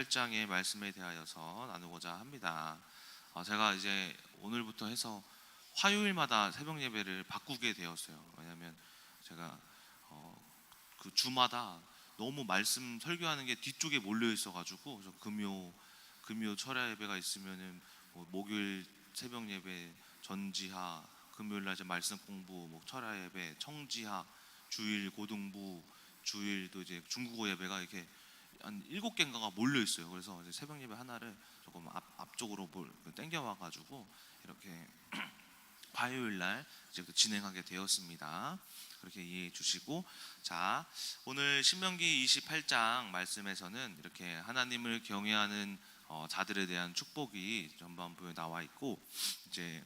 8장의 말씀에 대하여서 나누고자 합니다. 제가 이제 오늘부터 해서 화요일마다 새벽 예배를 바꾸게 되었어요. 왜냐하면 제가 그 주마다 너무 말씀 설교하는 게 뒤쪽에 몰려 있어가지고, 그래서 금요 철야 예배가 있으면은 목요일 새벽 예배 전지하, 금요일 날 이제 말씀 공부, 철야 예배 청지하, 주일 고등부, 주일도 이제 중국어 예배가 이렇게 한 7개인가가 몰려 있어요. 그래서 이제 새벽 예배 하나를 조금 앞쪽으로 땡겨 와가지고 이렇게 화요일 날 이제 진행하게 되었습니다. 그렇게 이해해 주시고, 자, 오늘 신명기 28장 말씀에서는 이렇게 하나님을 경외하는 자들에 대한 축복이 전반부에 나와 있고, 이제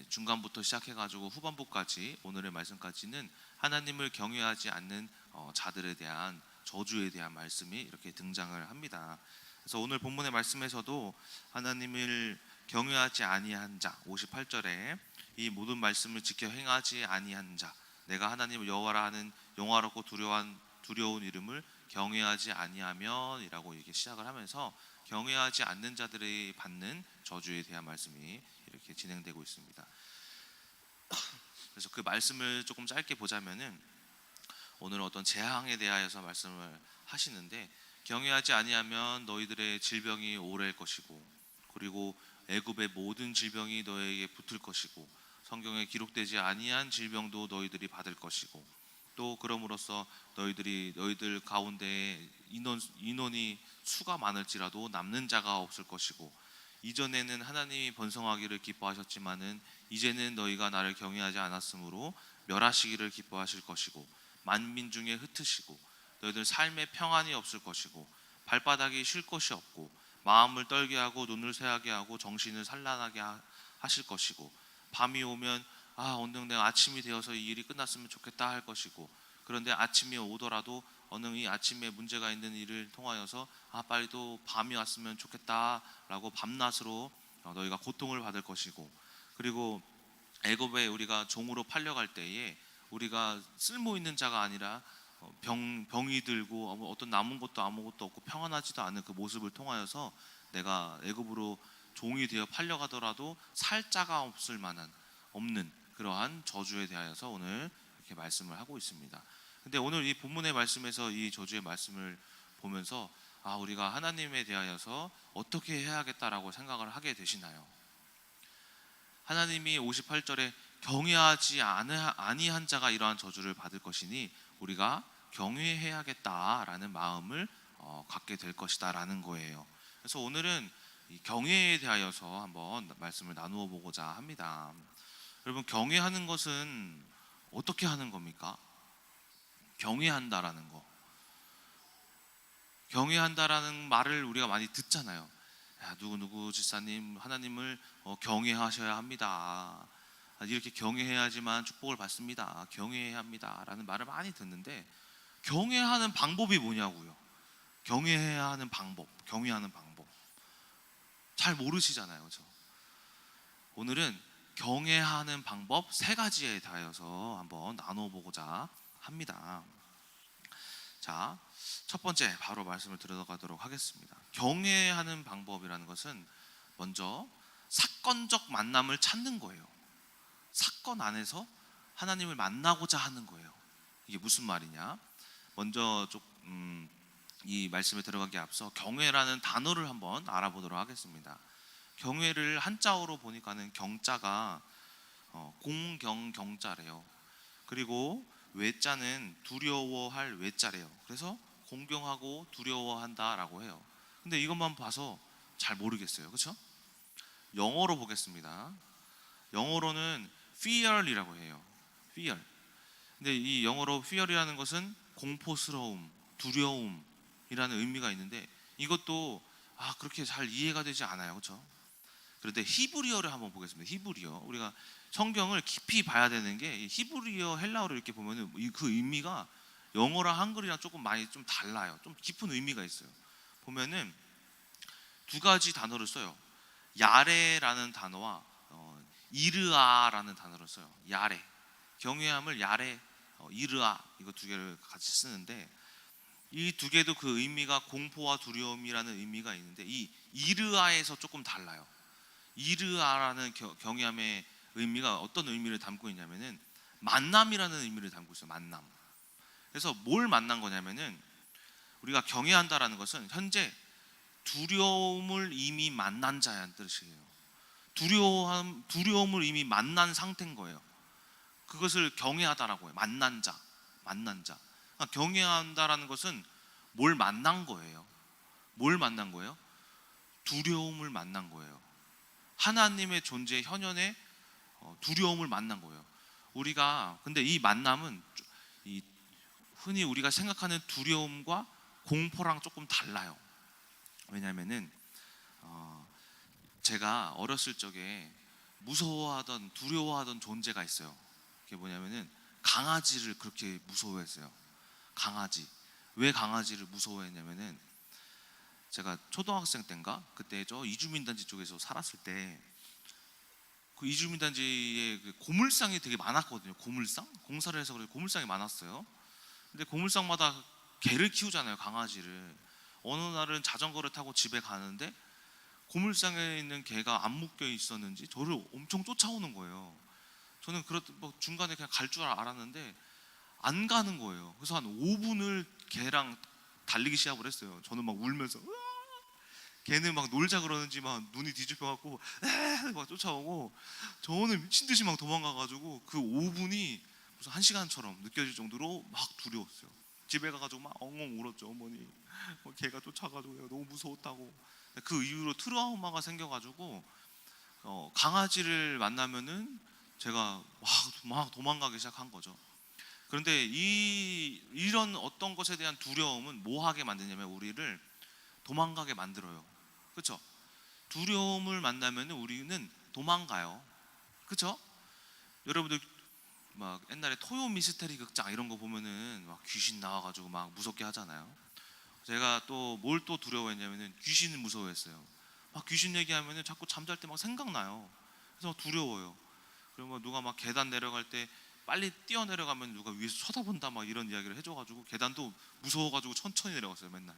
중간부터 시작해가지고 후반부까지 오늘의 말씀까지는 하나님을 경외하지 않는 자들에 대한 저주에 대한 말씀이 이렇게 등장을 합니다. 그래서 오늘 본문의 말씀에서도 하나님을 경외하지 아니한 자, 58절에 이 모든 말씀을 지켜 행하지 아니한 자, 내가 하나님을 여호와라 하는 영화롭고 두려운 이름을 경외하지 아니하면 이라고 이렇게 시작을 하면서 경외하지 않는 자들이 받는 저주에 대한 말씀이 이렇게 진행되고 있습니다. 그래서 그 말씀을 조금 짧게 보자면은, 오늘 어떤 재앙에 대하여서 말씀을 하시는데, 경외하지 아니하면 너희들의 질병이 오래일 것이고, 그리고 애굽의 모든 질병이 너에게 붙을 것이고, 성경에 기록되지 아니한 질병도 너희들이 받을 것이고, 또 그럼으로써 너희들 가운데 인원이 수가 많을지라도 남는 자가 없을 것이고, 이전에는 하나님이 번성하기를 기뻐하셨지만은 이제는 너희가 나를 경외하지 않았으므로 멸하시기를 기뻐하실 것이고, 만민 중에 흩으시고 너희들 삶에 평안이 없을 것이고, 발바닥이 쉴 것이 없고, 마음을 떨게 하고 눈을 새하게 하고 정신을 산란하게 하실 것이고, 밤이 오면 오늘 내가 아침이 되어서 이 일이 끝났으면 좋겠다 할 것이고, 그런데 아침이 오더라도 어느 이 아침에 문제가 있는 일을 통하여서 빨리 또 밤이 왔으면 좋겠다라고 밤낮으로 너희가 고통을 받을 것이고, 그리고 애굽에 우리가 종으로 팔려갈 때에 우리가 쓸모 있는 자가 아니라 병이 들고 어떤 남은 것도 아무것도 없고 평안하지도 않은 그 모습을 통하여서 내가 애굽으로 종이 되어 팔려가더라도 살 자가 없는 그러한 저주에 대하여서 오늘 이렇게 말씀을 하고 있습니다. 근데 오늘 이 본문의 말씀에서 이 저주의 말씀을 보면서 우리가 하나님에 대하여서 어떻게 해야겠다라고 생각을 하게 되시나요? 하나님이 58절에 경외하지 아니한 자가 이러한 저주를 받을 것이니 우리가 경외해야겠다라는 마음을 갖게 될 것이다 라는 거예요. 그래서 오늘은 이 경외에 대하여서 한번 말씀을 나누어 보고자 합니다. 여러분, 경외하는 것은 어떻게 하는 겁니까? 경외한다라는 거, 경외한다라는 말을 우리가 많이 듣잖아요. 누구 집사님, 하나님을 경외하셔야 합니다. 이렇게 경외해야지만 축복을 받습니다. 경외해야 합니다 라는 말을 많이 듣는데, 경외하는 방법이 뭐냐고요. 경외해야 하는 방법, 경외하는 방법 잘 모르시잖아요, 그렇죠? 오늘은 경외하는 방법 3가지에 대하여서 한번 나눠보고자 합니다. 자, 첫 번째 바로 말씀을 들어가도록 하겠습니다. 경외하는 방법이라는 것은 먼저 사건적 만남을 찾는 거예요. 사건 안에서 하나님을 만나고자 하는 거예요. 이게 무슨 말이냐? 먼저 이 말씀에 들어가기 앞서 경외라는 단어를 한번 알아보도록 하겠습니다. 경외를 한자어로 보니까는 경자가 공경경자래요. 그리고 외자는 두려워할 외자래요. 그래서 공경하고 두려워한다라고 해요. 근데 이것만 봐서 잘 모르겠어요, 그렇죠? 영어로 보겠습니다. 영어로는 fear이라고 해요. fear. 근데 이 영어로 fear이라는 것은 공포스러움, 두려움이라는 의미가 있는데, 이것도 그렇게 잘 이해가 되지 않아요, 그렇죠? 그런데 히브리어를 한번 보겠습니다. 히브리어. 우리가 성경을 깊이 봐야 되는 게, 히브리어 헬라어를 이렇게 보면은 그 의미가 영어랑 한글이랑 조금 많이 좀 달라요. 좀 깊은 의미가 있어요. 보면은 2가지 단어를 써요. 야레라는 단어와 이르아라는 단어를 써요. 야레, 경외함을 야레, 이르아, 이거 2개를 같이 쓰는데, 이 두 개도 그 의미가 공포와 두려움이라는 의미가 있는데 이 이르아에서 조금 달라요. 이르아라는 경외함의 의미가 어떤 의미를 담고 있냐면은 만남이라는 의미를 담고 있어요. 만남. 그래서 뭘 만난 거냐면은 우리가 경외한다라는 것은 현재 두려움을 이미 만난 자란 뜻이에요. 두려움을 이미 만난 상태인 거예요. 그것을 경외하다라고 해요. 만난 자. 그러니까 경외한다라는 것은 뭘 만난 거예요. 뭘 만난 거예요? 두려움을 만난 거예요. 하나님의 존재 현현의 두려움을 만난 거예요. 우리가 근데 이 만남은 이 흔히 우리가 생각하는 두려움과 공포랑 조금 달라요. 왜냐하면은 제가 어렸을 적에 무서워하던 두려워하던 존재가 있어요. 그게 뭐냐면은 강아지를 그렇게 무서워했어요. 강아지. 왜 강아지를 무서워했냐면은 제가 초등학생 때인가 그때 저 이주민단지 쪽에서 살았을 때 그 이주민단지에 그 고물상이 되게 많았거든요. 고물상? 공사를 해서 그래 고물상이 많았어요. 근데 고물상마다 개를 키우잖아요. 강아지를. 어느 날은 자전거를 타고 집에 가는데 고물상에 있는 개가 안 묶여 있었는지 저를 엄청 쫓아오는 거예요. 저는 뭐 중간에 그냥 갈 줄 알았는데 안 가는 거예요. 그래서 한 5분을 개랑 달리기 시합을 했어요. 저는 막 울면서 걔는 막 놀자 그러는지 막 눈이 뒤집혀갖고 막 쫓아오고 저는 미친 듯이 막 도망가가지고 그 5분이 무슨 1시간처럼 느껴질 정도로 막 두려웠어요. 집에 가가지고 막 엉엉 울었죠. 어머니 걔가 쫓아가지고 내가 너무 무서웠다고. 그 이후로 트라우마가 생겨가지고 강아지를 만나면은 제가 막 도망가기 시작한 거죠. 그런데 이런 어떤 것에 대한 두려움은 뭐 하게 만드냐면 우리를 도망가게 만들어요. 그렇죠? 두려움을 만나면 우리는 도망가요. 그렇죠? 여러분들 막 옛날에 토요 미스테리 극장 이런 거 보면은 막 귀신 나와가지고 막 무섭게 하잖아요. 제가 또 뭘 또 두려워했냐면은 귀신을 무서워했어요. 막 귀신 얘기하면은 자꾸 잠잘 때 막 생각나요. 그래서 두려워요. 그리고 누가 막 계단 내려갈 때 빨리 뛰어 내려가면 누가 위에서 쳐다본다 막 이런 이야기를 해줘가지고 계단도 무서워가지고 천천히 내려갔어요. 맨날.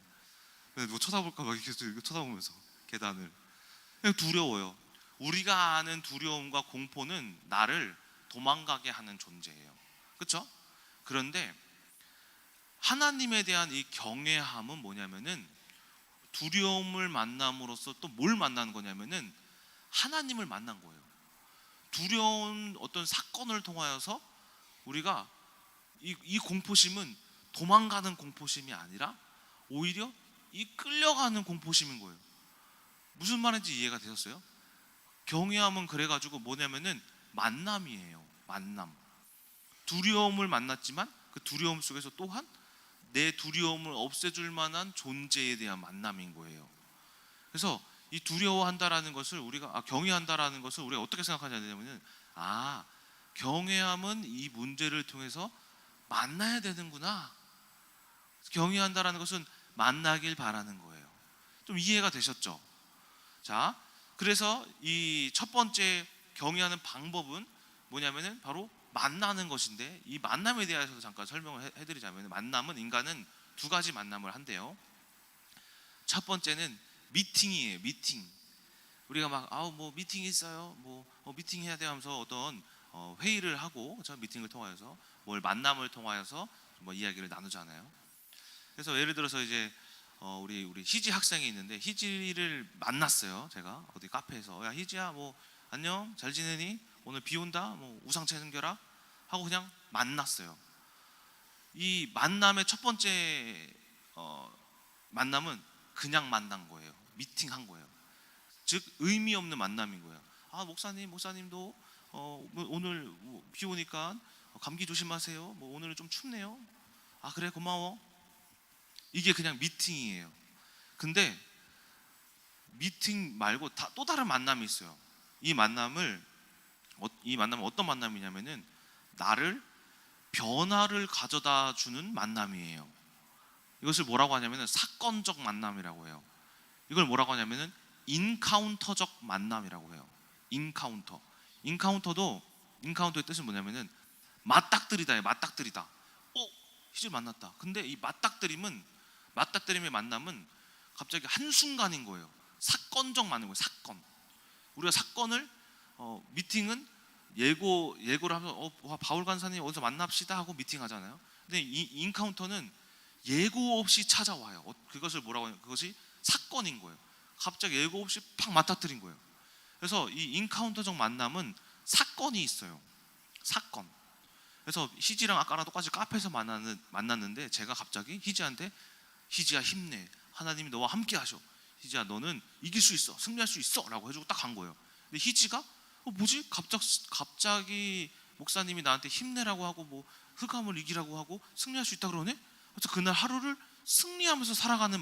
누가 쳐다볼까 막 계속 쳐다보면서 계단을. 그냥 두려워요. 우리가 아는 두려움과 공포는 나를 도망가게 하는 존재예요. 그렇죠? 그런데 하나님에 대한 이 경외함은 뭐냐면은 두려움을 만남으로써 또 뭘 만나는 거냐면은 하나님을 만난 거예요. 두려운 어떤 사건을 통하여서 우리가 이 공포심은 도망가는 공포심이 아니라 오히려 이 끌려가는 공포심인 거예요. 무슨 말인지 이해가 되셨어요? 경외함은 그래가지고 뭐냐면은 만남이에요. 만남. 두려움을 만났지만 그 두려움 속에서 또한 내 두려움을 없애줄 만한 존재에 대한 만남인 거예요. 그래서 이 두려워한다라는 것을 우리가 경외한다라는 것을 우리가 어떻게 생각하냐 되냐면은 경외함은 이 문제를 통해서 만나야 되는구나. 경외한다라는 것은 만나길 바라는 거예요. 좀 이해가 되셨죠? 자, 그래서 이 첫 번째 경외하는 방법은 뭐냐면은 바로 만나는 것인데 이 만남에 대해서 잠깐 설명을 해드리자면 만남은 인간은 두 가지 만남을 한대요. 첫 번째는 미팅이에요. 미팅. 우리가 막 뭐 미팅 있어요. 뭐 미팅 해야 돼 하면서 어떤 회의를 하고 저 미팅을 통하여서 뭘 만남을 통하여서 뭐 이야기를 나누잖아요. 그래서 예를 들어서 이제 우리 희지 학생이 있는데 희지를 만났어요. 제가 어디 카페에서 야 희지야 뭐 안녕 잘 지내니? 오늘 비 온다 뭐 우산채 챙겨라 하고 그냥 만났어요. 이 만남의 첫 번째 만남은 그냥 만난 거예요. 미팅한 거예요. 즉 의미 없는 만남인 거예요. 목사님도 뭐 오늘 비 오니까 감기 조심하세요. 뭐 오늘은 좀 춥네요. 그래 고마워. 이게 그냥 미팅이에요. 근데 미팅 말고 또 다른 만남이 있어요. 이 만남은 어떤 만남이냐면은 나를 변화를 가져다 주는 만남이에요. 이것을 뭐라고 하냐면은 사건적 만남이라고 해요. 이걸 뭐라고 하냐면은 인카운터적 만남이라고 해요. 인카운터의 뜻은 뭐냐면은 맞닥뜨리다예요. 맞닥뜨리다. 희질 만났다. 근데 이 맞닥뜨림은 맞닥뜨림의 만남은 갑자기 한순간인 거예요. 사건적 만남인 거예요. 사건. 우리가 사건을 미팅은 예고를 하면 바울 간사님 어디서 만납시다 하고 미팅하잖아요. 근데 이 인카운터는 예고 없이 찾아와요. 그것을 뭐라고 하냐면 그것이 사건인 거예요. 갑자기 예고 없이 팍 맞닥뜨린 거예요. 그래서 이 인카운터적 만남은 사건이 있어요. 사건. 그래서 희지랑 아까랑 똑같이 카페에서 만났는데 제가 갑자기 희지한테 희지야 힘내. 하나님이 너와 함께 하셔. 희지야 너는 이길 수 있어. 승리할 수 있어. 라고 해주고 딱 간 거예요. 근데 희지가 뭐지? 갑자기 목사님이 나한테 힘내라고 하고 뭐 흑암을 이기라고 하고 승리할 수 있다 그러네? 그래서 그날 하루를 승리하면서 살아가는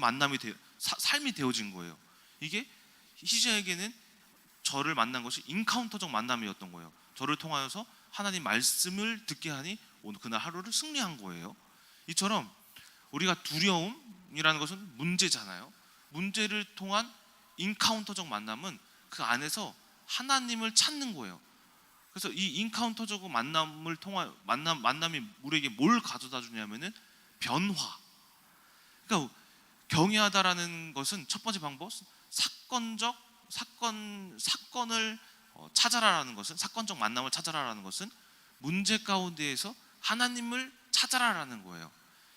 삶이 되어진 거예요. 이게 희지에게는 저를 만난 것이 인카운터적 만남이었던 거예요. 저를 통하여서 하나님 말씀을 듣게 하니 오늘 그날 하루를 승리한 거예요. 이처럼 우리가 두려움이라는 것은 문제잖아요. 문제를 통한 인카운터적 만남은 그 안에서 하나님을 찾는 거예요. 그래서 이 인카운터적 만남을 통한 만남이 우리에게 뭘 가져다 주냐면은 변화. 그러니까 경외하다라는 것은 첫 번째 방법, 사건을 찾아라라는 것은, 사건적 만남을 찾아라라는 것은 문제 가운데에서 하나님을 찾아라라는 거예요.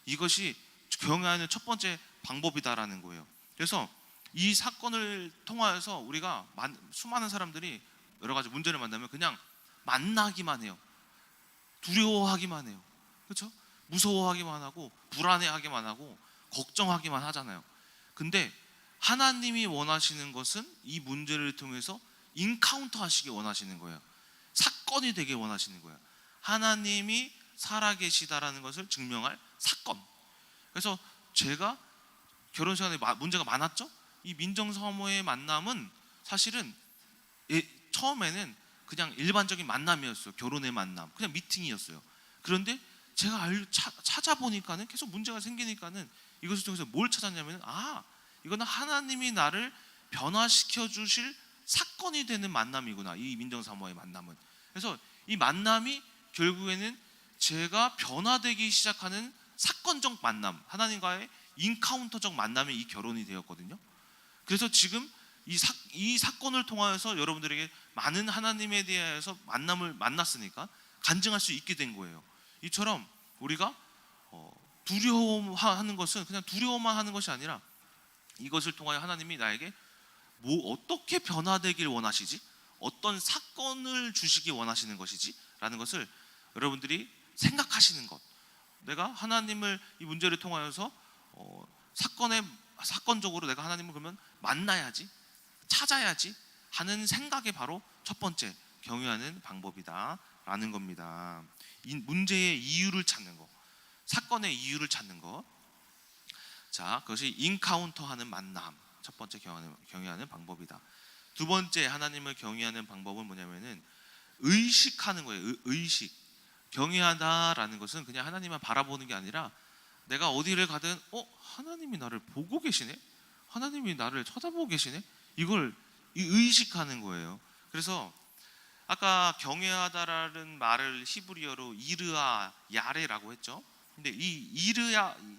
이것이 경외하는 첫 번째 방법이다라는 거예요. 그래서 이 사건을 통하여서 우리가 수많은 사람들이 여러 가지 문제를 만나면 그냥 만나기만 해요. 두려워하기만 해요. 그렇죠? 무서워하기만 하고 불안해하기만 하고 걱정하기만 하잖아요. 근데 하나님이 원하시는 것은 이 문제를 통해서 인카운터 하시기 원하시는 거예요. 사건이 되게 원하시는 거예요. 하나님이 살아계시다라는 것을 증명할 사건. 그래서 제가 결혼 시간에 문제가 많았죠. 이 민정사모의 만남은 사실은 처음에는 그냥 일반적인 만남이었어요. 결혼의 만남, 그냥 미팅이었어요. 그런데 제가 찾아보니까는 계속 문제가 생기니까는 이것을 통해서 뭘 찾았냐면 이거는 하나님이 나를 변화시켜 주실 사건이 되는 만남이구나. 이 민정사모의 만남은. 그래서 이 만남이 결국에는 제가 변화되기 시작하는 사건적 만남, 하나님과의 인카운터적 만남이 이 결혼이 되었거든요. 그래서 지금 이 사건을 통하여서 여러분들에게 많은 하나님에 대해서 만남을 만났으니까 간증할 수 있게 된 거예요. 이처럼 우리가 두려워하는 것은 그냥 두려워만 하는 것이 아니라 이것을 통하여 하나님이 나에게 어떻게 변화되길 원하시지? 어떤 사건을 주시기 원하시는 것이지? 라는 것을 여러분들이 생각하시는 것. 내가 하나님을 이 문제를 통하여서 사건적으로 내가 하나님을 그러면 만나야지, 찾아야지 하는 생각이 바로 첫 번째 경외하는 방법이다 라는 겁니다. 이 문제의 이유를 찾는 것, 사건의 이유를 찾는 것. 자, 그것이 인카운터하는 만남, 첫 번째 경외하는 방법이다. 두 번째 하나님을 경외하는 방법은 뭐냐면은 의식하는 거예요. 의식. 경외하다라는 것은 그냥 하나님만 바라보는 게 아니라 내가 어디를 가든 하나님이 나를 보고 계시네? 하나님이 나를 쳐다보고 계시네? 이걸 의식하는 거예요. 그래서 아까 경외하다라는 말을 히브리어로 이르아 야레라고 했죠. 근데 이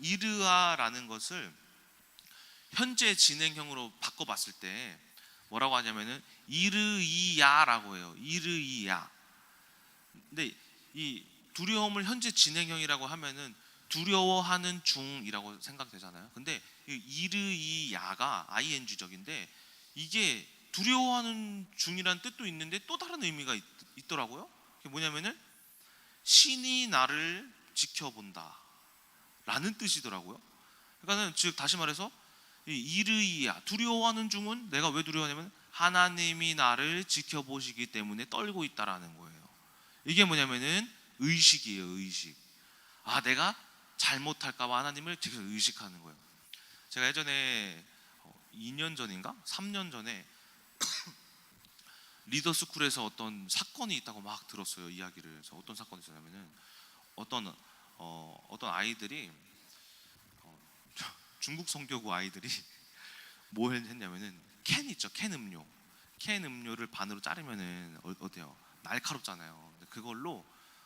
이르아라는 것을 현재 진행형으로 바꿔봤을 때 뭐라고 하냐면은 이르이야라고 해요. 이르이야. 근데 이 두려움을 현재 진행형이라고 하면은 두려워하는 중이라고 생각되잖아요. 근데 이르이야가 ing적인데 이게 두려워하는 중이라는 뜻도 있는데 또 다른 의미가 있더라고요. 그게 뭐냐면은 신이 나를 지켜본다 라는 뜻이더라고요. 그러니까는 즉 다시 말해서 이르이야, 두려워하는 중은 내가 왜 두려워하냐면 하나님이 나를 지켜보시기 때문에 떨고 있다라는 거예요. 이게 뭐냐면은 의식이에요. 의식. 내가 잘못할까봐 하나님을 계속 의식하는 거예요. 제가 예전에 2년 전인가 3년 전에 리더스쿨에서 어떤 사건이 있다고 막 들었어요. 이야기를. 그래서 어떤 사건이 있었냐면은 어떤 아이들이 중국 성교구 아이들이 뭐 했냐면은 캔 있죠. 캔 음료를 반으로 자르면은 어때요? 날카롭잖아요. 근데 그걸로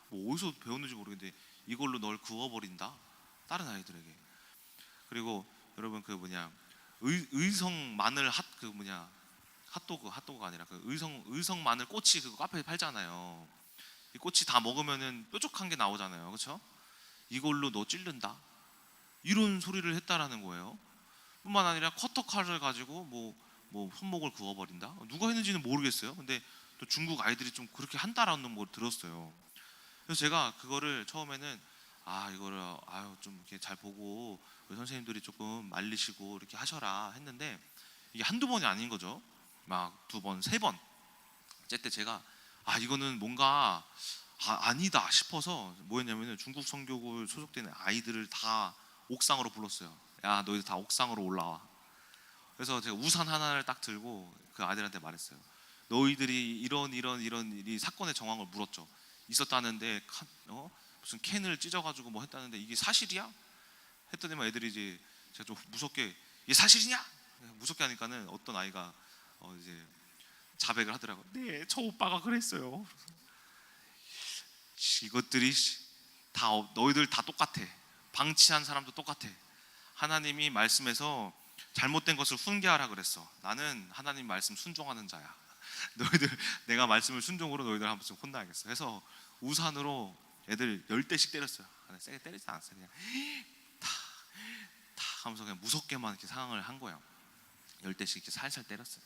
뭐 어디서 배웠는지 모르겠는데 이걸로 널 그어버린다. 다른 아이들에게. 그리고 여러분 그 뭐냐 의성 마늘 그 뭐냐 핫도그가 아니라 그 의성 마늘 꼬치 그거 카페에 팔잖아요. 이 꼬치 다 먹으면은 뾰족한 게 나오잖아요, 그렇죠? 이걸로 너 찌른다 이런 소리를 했다라는 거예요. 뿐만 아니라 커터칼을 가지고 뭐 손목을 그어버린다. 누가 했는지는 모르겠어요. 근데 또 중국 아이들이 좀 그렇게 한다라는 걸 들었어요. 그래서 제가 그거를 처음에는 이거를 좀 이렇게 잘 보고 우리 선생님들이 조금 말리시고 이렇게 하셔라 했는데 이게 한두 번이 아닌 거죠. 막 두 번, 세 번. 어쨌든 제가 이거는 뭔가 아니다 싶어서 뭐였냐면은 중국 성교구 소속된 아이들을 다 옥상으로 불렀어요. 야, 너희들 다 옥상으로 올라와. 그래서 제가 우산 하나를 딱 들고 그 아이들한테 말했어요. 너희들이 이런 일이 사건의 정황을 물었죠. 있었다는데 무슨 캔을 찢어가지고 뭐 했다는데 이게 사실이야? 했더니만 애들이 이제 제가 좀 무섭게 이게 사실이냐? 무섭게 하니까는 어떤 아이가 이제 자백을 하더라고요. 네, 저 오빠가 그랬어요. 이것들이 다 너희들 다 똑같아. 방치한 사람도 똑같아. 하나님이 말씀에서 잘못된 것을 훈계하라 그랬어. 나는 하나님 말씀 순종하는 자야. 너희들 내가 말씀을 순종으로 너희들 한번 좀 혼나야겠어. 해서 우산으로 애들 10대씩 때렸어요. 세게 때리지 않았어요. 그냥 다 하면서 그냥 무섭게만 이렇게 상황을 한 거예요. 10대씩 이렇게 살살 때렸어요.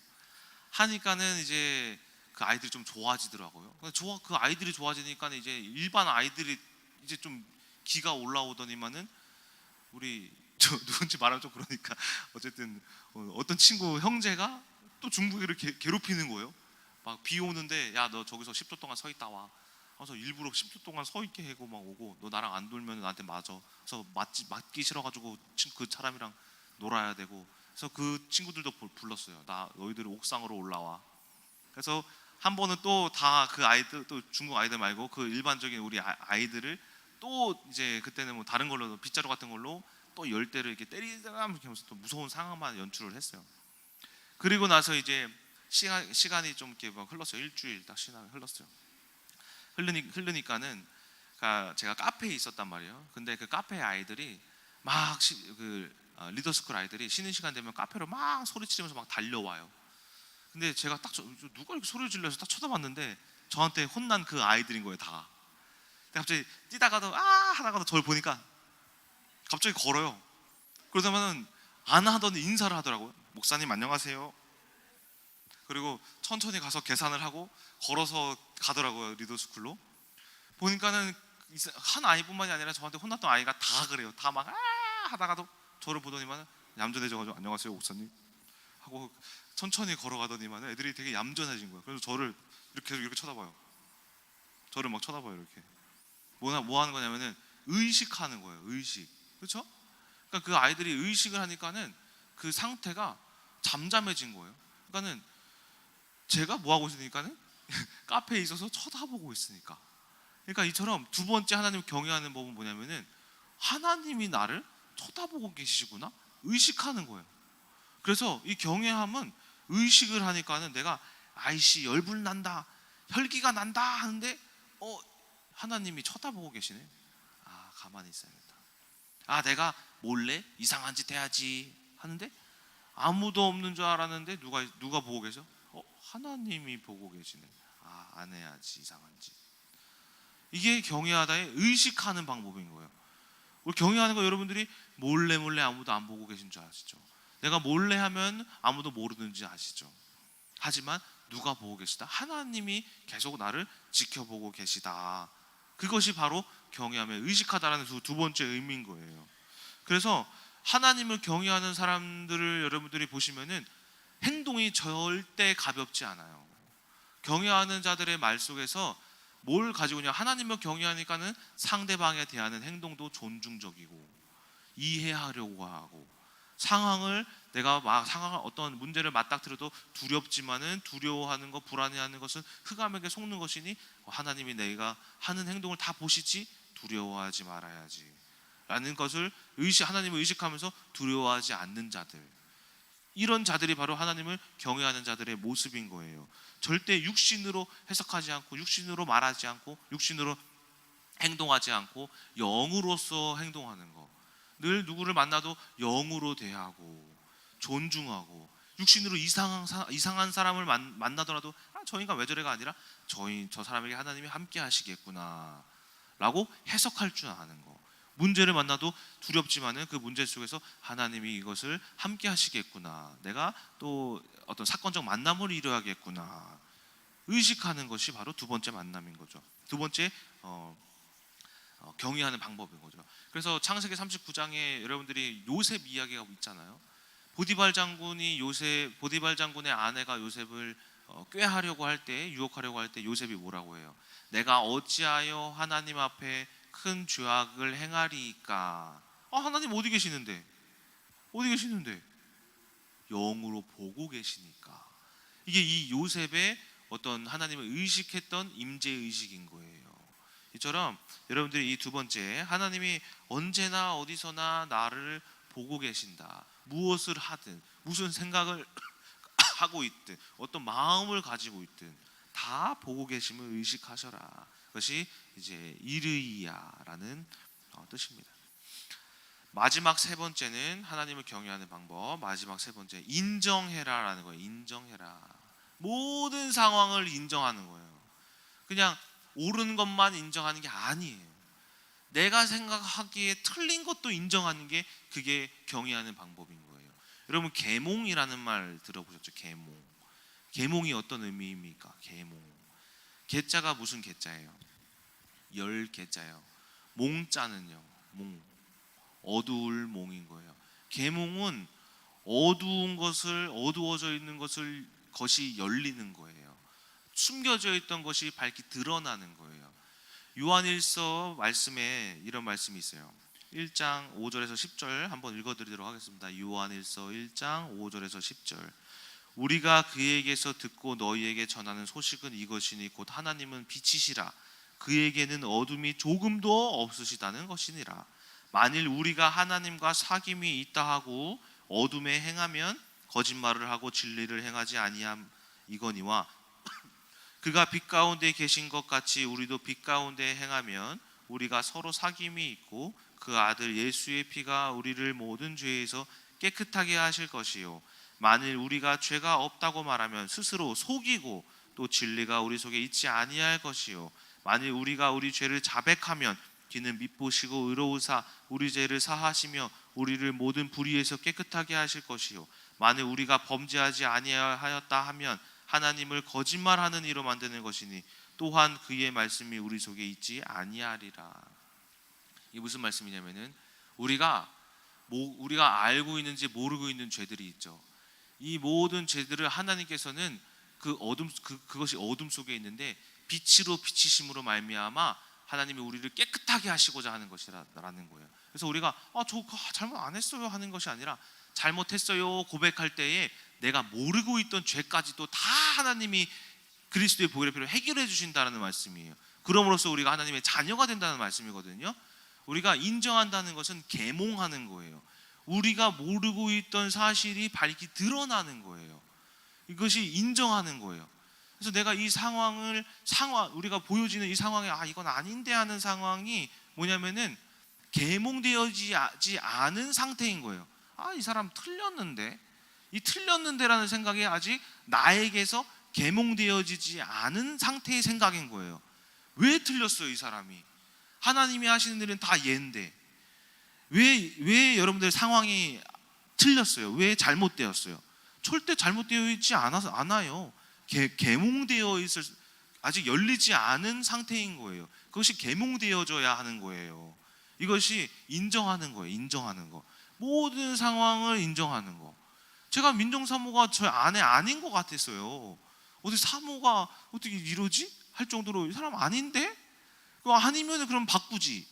하니까는 이제 그 아이들이 좀 좋아지더라고요. 그 아이들이 좋아지니까 이제 일반 아이들이 이제 좀 기가 올라오더니만은 우리 저 누군지 말하면 좀 그러니까 어쨌든 어떤 친구 형제가 또 중국애를 괴롭히는 거예요. 막 비 오는데 야, 너 저기서 10초 동안 서 있다 와. 그래서 일부러 10초 동안 서 있게 하고 막 오고 너 나랑 안 놀면 나한테 맞아. 그래서 맞기 싫어가지고 그 사람이랑 놀아야 되고. 그래서 그 친구들도 불렀어요. 너희들 옥상으로 올라와. 그래서 한 번은 또 다 그 아이들 또 중국 아이들 말고 그 일반적인 우리 아이들을 또 이제 그때는 뭐 다른 걸로 빗자루 같은 걸로 또 10대를 이렇게 때리다가 이렇게 하면서 또 무서운 상황만 연출을 했어요. 그리고 나서 이제 시간이 좀 이렇게 막 흘렀어요. 일주일 딱 시간이 흘렀어요. 흘르니까는 제가 카페에 있었단 말이에요. 근데 그 카페 아이들이 막 리더스쿨 아이들이 쉬는 시간 되면 카페로 막 소리치면서 막 달려와요. 근데 제가 딱 누가 이렇게 소리를 질러서 딱 쳐다봤는데 저한테 혼난 그 아이들인 거예요, 다. 갑자기 뛰다가도 하다가도 저를 보니까 갑자기 걸어요. 그러다가는 안 하더니 인사를 하더라고요. 목사님 안녕하세요. 그리고 천천히 가서 계산을 하고 걸어서 가더라고요, 리더스쿨로. 보니까는 한 아이뿐만이 아니라 저한테 혼났던 아이가 다 그래요. 다 막 하다가도 저를 보더니만 얌전해져가지고 안녕하세요 목사님 하고 천천히 걸어가더니만 애들이 되게 얌전해진 거예요. 그래서 저를 이렇게 쳐다봐요. 저를 막 쳐다봐요. 이렇게 뭐 하는 거냐면은 의식하는 거예요. 의식. 그렇죠? 그러니까 그 아이들이 의식을 하니까는 그 상태가 잠잠해진 거예요. 그러니까는 제가 뭐 하고 있으니까는 카페에 있어서 쳐다보고 있으니까. 그러니까 이처럼 두 번째 하나님을 경외하는 법은 뭐냐면은 하나님이 나를 쳐다보고 계시구나 의식하는 거예요. 그래서 이 경외함은 의식을 하니까는 내가 아이씨 열불 난다, 혈기가 난다 하는데 하나님이 쳐다보고 계시네. 가만히 있어야겠다. 내가 몰래 이상한 짓 해야지 하는데 아무도 없는 줄 알았는데 누가 보고 계셔? 하나님이 보고 계시네. 안 해야지 이상한 짓. 이게 경외하다의 의식하는 방법인 거예요. 우리 경외하는 거 여러분들이 몰래 아무도 안 보고 계신 줄 아시죠? 내가 몰래 하면 아무도 모르는지 아시죠? 하지만 누가 보고 계시다? 하나님이 계속 나를 지켜보고 계시다. 그것이 바로 경외함의 의식하다라는 두 번째 의미인 거예요. 그래서 하나님을 경외하는 사람들을 여러분들이 보시면은 행동이 절대 가볍지 않아요. 경외하는 자들의 말 속에서 뭘 가지고 있냐? 하나님을 경외하니까는 상대방에 대한 행동도 존중적이고 이해하려고 하고 상황을 어떤 문제를 맞닥뜨려도 두렵지만은 두려워하는 것, 불안해하는 것은 흑암에게 속는 것이니 하나님이 내가 하는 행동을 다 보시지 두려워하지 말아야지 라는 것을 하나님을 의식하면서 두려워하지 않는 자들, 이런 자들이 바로 하나님을 경외하는 자들의 모습인 거예요. 절대 육신으로 해석하지 않고 육신으로 말하지 않고 육신으로 행동하지 않고 영으로서 행동하는 거. 늘 누구를 만나도 영으로 대하고 존중하고, 육신으로 이상한 사람을 만나더라도 저 인간 왜 저래가 아니라 저 사람에게 하나님이 함께 하시겠구나 라고 해석할 줄 아는 거. 문제를 만나도 두렵지만은 그 문제 속에서 하나님이 이것을 함께 하시겠구나, 내가 또 어떤 사건적 만남을 이루어야겠구나 의식하는 것이 바로 두 번째 만남인 거죠. 두 번째 경외하는 방법인 거죠. 그래서 창세기 39장에 여러분들이 요셉 이야기가 있잖아요. 보디발 장군의 아내가 요셉을 꾀하려고 할 때, 유혹하려고 할 때 요셉이 뭐라고 해요? 내가 어찌하여 하나님 앞에 큰 죄악을 행하리이까? 하나님 어디 계시는데? 영으로 보고 계시니까. 이게 이 요셉의 어떤 하나님을 의식했던 임재 의식인 거예요. 이처럼 여러분들이 이 두 번째, 하나님이 언제나 어디서나 나를 보고 계신다. 무엇을 하든, 무슨 생각을 하고 있든, 어떤 마음을 가지고 있든 다 보고 계심을 의식하셔라. 그것이 이제 이르이야라는 뜻입니다. 마지막 세 번째는 하나님을 경외하는 방법. 마지막 세 번째, 인정해라라는 거예요. 인정해라. 모든 상황을 인정하는 거예요. 그냥 옳은 것만 인정하는 게 아니에요. 내가 생각하기에 틀린 것도 인정하는 게, 그게 경외하는 방법인 거예요. 여러분, 계몽이라는 말 들어보셨죠? 계몽이 어떤 의미입니까? 계몽. 계자가 무슨 계자예요? 열 계자예요. 몽자는요, 어두울 몽인 거예요. 계몽은 어두워져 있는 것이 열리는 거예요. 숨겨져 있던 것이 밝히 드러나는 거예요. 요한일서 말씀에 이런 말씀이 있어요. 1장 5절에서 10절 한번 읽어드리도록 하겠습니다. 요한일서 1장 5절에서 10절. 우리가 그에게서 듣고 너희에게 전하는 소식은 이것이니 곧 하나님은 빛이시라. 그에게는 어둠이 조금도 없으시다는 것이니라. 만일 우리가 하나님과 사귐이 있다 하고 어둠에 행하면 거짓말을 하고 진리를 행하지 아니함 이거니와, 그가 빛 가운데 계신 것 같이 우리도 빛 가운데 행하면 우리가 서로 사귐이 있고 그 아들 예수의 피가 우리를 모든 죄에서 깨끗하게 하실 것이요, 만일 우리가 죄가 없다고 말하면 스스로 속이고 또 진리가 우리 속에 있지 아니할 것이요, 만일 우리가 우리 죄를 자백하면 그는 밉보시고 의로우사 우리 죄를 사하시며 우리를 모든 불의에서 깨끗하게 하실 것이요, 만일 우리가 범죄하지 아니하였다 하면 하나님을 거짓말하는 이로 만드는 것이니 또한 그의 말씀이 우리 속에 있지 아니하리라. 이게 무슨 말씀이냐면은, 우리가 알고 있는지 모르고 있는 죄들이 있죠. 이 모든 죄들을 하나님께서는 그것이 어둠 속에 있는데 빛으로 비치심으로 말미암아 하나님이 우리를 깨끗하게 하시고자 하는 것이라는 거예요. 그래서 우리가 저 잘못 안 했어요 하는 것이 아니라, 잘못했어요 고백할 때에 내가 모르고 있던 죄까지도 다 하나님이 그리스도의 보혈의 피로 해결해 주신다는 말씀이에요. 그럼으로써 우리가 하나님의 자녀가 된다는 말씀이거든요. 우리가 인정한다는 것은 계몽하는 거예요. 우리가 모르고 있던 사실이 밝히 드러나는 거예요. 이것이 인정하는 거예요. 그래서 내가 이 우리가 보여지는 이 상황에 이건 아닌데 하는 상황이 뭐냐면은 계몽되어지지 않은 상태인 거예요. 이 사람 틀렸는데, 이 틀렸는데라는 생각이 아직 나에게서 계몽되어지지 않은 상태의 생각인 거예요. 왜 틀렸어요 이 사람이? 하나님이 하시는 일은 다 얘인데 왜 여러분들 상황이 틀렸어요? 왜 잘못되었어요? 절대 잘못되어 있지 않아요. 계몽되어 있을, 아직 열리지 않은 상태인 거예요. 그것이 계몽되어져야 하는 거예요. 이것이 인정하는 거예요. 인정하는 거. 모든 상황을 인정하는 거. 제가 민정사모가 저 안에 아닌 것 같았어요. 어디 사모가 어떻게 이러지? 할 정도로 이 사람 아닌데? 아니면 그럼 바꾸지.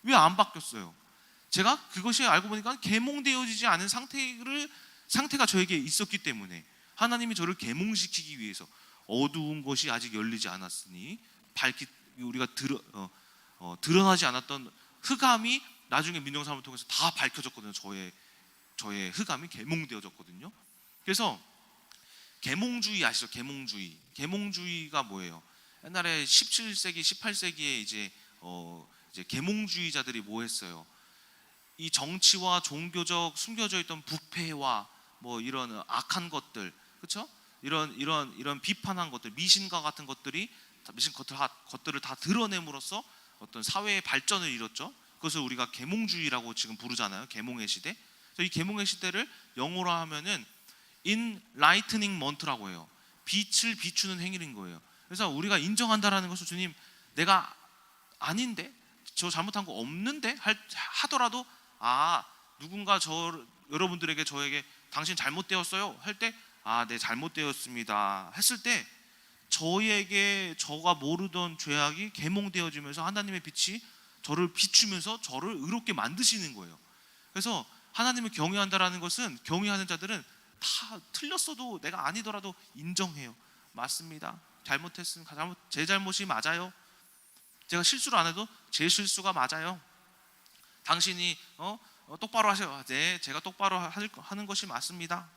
왜 안 바뀌었어요? 제가 그것이 알고 보니까 계몽되어지지 않은 상태가 저에게 있었기 때문에 하나님이 저를 계몽시키기 위해서 어두운 것이 아직 열리지 않았으니 밝히 우리가 드러나지 않았던 흑암이 나중에 민정사모를 통해서 다 밝혀졌거든요. 저의 흑암이 계몽되어졌거든요. 그래서 계몽주의 아시죠? 계몽주의가 뭐예요? 옛날에 17세기, 18세기에 이제 계몽주의자들이 뭐 했어요? 이 정치와 종교적 숨겨져 있던 부패와 뭐 이런 악한 것들, 그렇죠? 이런 비판한 것들, 미신과 같은 것들이 것들을 다 드러냄으로써 어떤 사회의 발전을 이뤘죠. 그것을 우리가 계몽주의라고 지금 부르잖아요. 계몽의 시대. 이 계몽의 시대를 영어로 하면은 인라이트닝먼트라고 해요. 빛을 비추는 행위인 거예요. 그래서 우리가 인정한다라는 것을 주님, 내가 아닌데, 저 잘못한 거 없는데 하더라도 누군가 여러분들에게 저에게 당신 잘못되었어요 할 때 네, 잘못되었습니다 했을 때 저에게 저가 모르던 죄악이 계몽되어지면서 하나님의 빛이 저를 비추면서 저를 의롭게 만드시는 거예요. 그래서 하나님을 경외한다라는 것은, 경외하는 자들은 다 틀렸어도, 내가 아니더라도 인정해요. 맞습니다. 잘못했으면 제 잘못이 맞아요. 제가 실수를 안 해도 제 실수가 맞아요. 당신이 똑바로 하세요. 네, 제가 똑바로 하는 것이 맞습니다.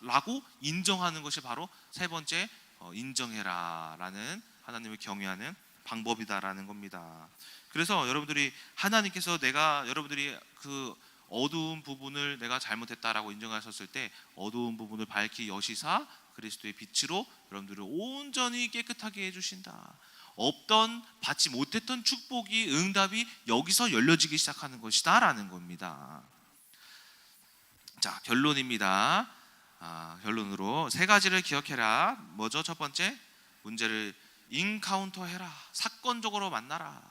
라고 인정하는 것이 바로 세 번째 인정해라라는 하나님을 경외하는 방법이다라는 겁니다. 그래서 여러분들이 하나님께서 여러분들이 그 어두운 부분을 내가 잘못했다라고 인정하셨을 때 어두운 부분을 밝히 여시사 그리스도의 빛으로 여러분들을 온전히 깨끗하게 해주신다. 받지 못했던 축복이, 응답이 여기서 열려지기 시작하는 것이다 라는 겁니다. 자, 결론입니다. 결론으로 세 가지를 기억해라. 뭐죠? 첫 번째, 문제를 인카운터 해라. 사건적으로 만나라.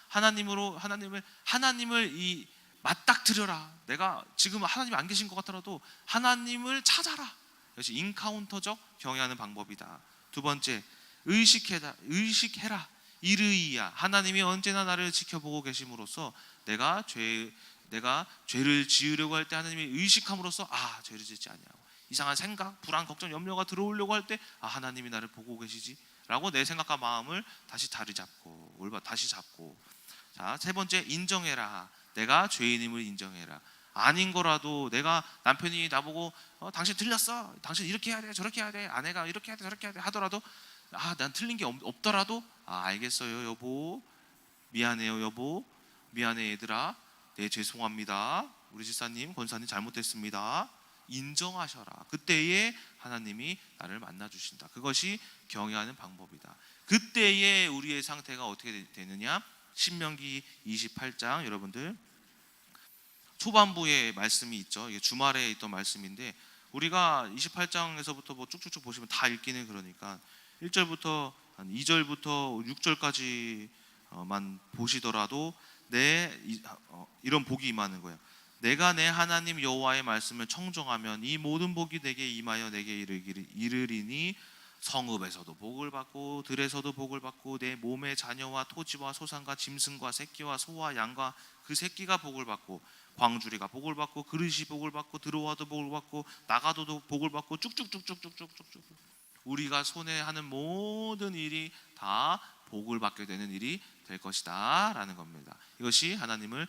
하나님을 맞닥뜨려라. 내가 지금 하나님이 안 계신 것 같더라도 하나님을 찾아라. 이것이 인카운터적 경외하는 방법이다. 두 번째, 의식해라. 이르이야. 하나님이 언제나 나를 지켜보고 계심으로써 내가 죄를 지으려고 할 때 하나님이 의식함으로써 죄를 짓지 아니하고, 이상한 생각, 불안, 걱정, 염려가 들어오려고 할 때 하나님이 나를 보고 계시지 라고 내 생각과 마음을 다시 다시 잡고. 자, 세 번째, 인정해라. 내가 죄인임을 인정해라. 아닌 거라도, 내가 남편이 나보고 당신 틀렸어, 당신 이렇게 해야 돼, 저렇게 해야 돼, 아내가 이렇게 해야 돼, 저렇게 해야 돼 하더라도 난 틀린 게 없더라도 알겠어요 여보, 미안해요 여보, 미안해 얘들아, 네 죄송합니다, 우리 집사님 권사님 잘못했습니다, 인정하셔라. 그때에 하나님이 나를 만나주신다. 그것이 경외하는 방법이다. 그때에 우리의 상태가 어떻게 되느냐? 신명기 28장 여러분들 초반부에 말씀이 있죠. 이게 주말에 있던 말씀인데, 우리가 28장에서부터 뭐 쭉쭉쭉 보시면 다 읽기는 그러니까 1절부터 한 2절부터 6절까지만 보시더라도 이런 복이 임하는 거예요. 내가 내 하나님 여호와의 말씀을 청종하면 이 모든 복이 내게 임하여 내게 이르리니 성읍에서도 복을 받고 들에서도 복을 받고 내 몸의 자녀와 토지와 소산과 짐승과 새끼와 소와 양과 그 새끼가 복을 받고 광주리가 복을 받고 그릇이 복을 받고 들어와도 복을 받고 나가도 복을 받고 쭉쭉쭉쭉쭉쭉쭉 우리가 손에 하는 모든 일이 다 복을 받게 되는 일이 될 것이다 라는 겁니다. 이것이 하나님을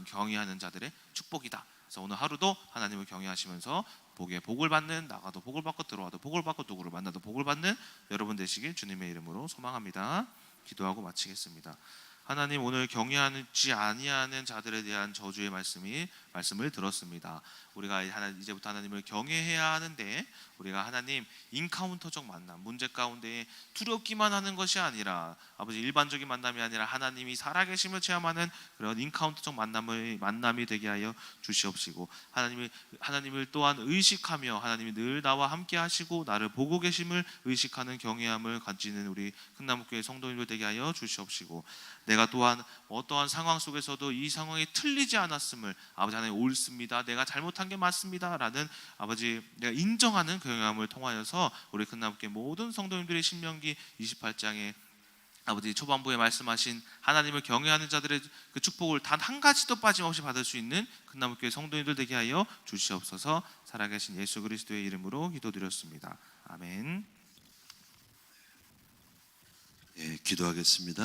경외하는 자들의 축복이다. 그래서 오늘 하루도 하나님을 경외하시면서 복에 복을 받는, 나가도 복을 받고 들어와도 복을 받고 누구를 만나도 복을 받는 여러분 되시길 주님의 이름으로 소망합니다. 기도하고 마치겠습니다. 하나님, 오늘 경외하지 아니하는 자들에 대한 저주의 말씀을 들었습니다. 우리가 이제부터 하나님을 경외해야 하는데, 우리가 하나님 인카운터적 만남, 문제 가운데 두렵기만 하는 것이 아니라 아버지 일반적인 만남이 아니라 하나님이 살아계심을 체험하는 그런 인카운터적 만남이 되게 하여 주시옵시고, 하나님을 또한 의식하며 하나님이 늘 나와 함께 하시고 나를 보고 계심을 의식하는 경외함을 가지는 우리 큰나무교회 성도님들 되게 하여 주시옵시고, 내가 또한 어떠한 상황 속에서도 이 상황이 틀리지 않았음을, 아버지 하나님 옳습니다, 내가 잘못한 게 맞습니다 라는 아버지 내가 인정하는 경외함을 통하여서 우리 큰나무교회 모든 성도님들의 신명기 28장에 아버지 초반부에 말씀하신 하나님을 경외하는 자들의 그 축복을 단 한 가지도 빠짐없이 받을 수 있는 큰나무교회 성도님들 되게 하여 주시옵소서. 살아계신 예수 그리스도의 이름으로 기도드렸습니다. 아멘. 예, 기도하겠습니다.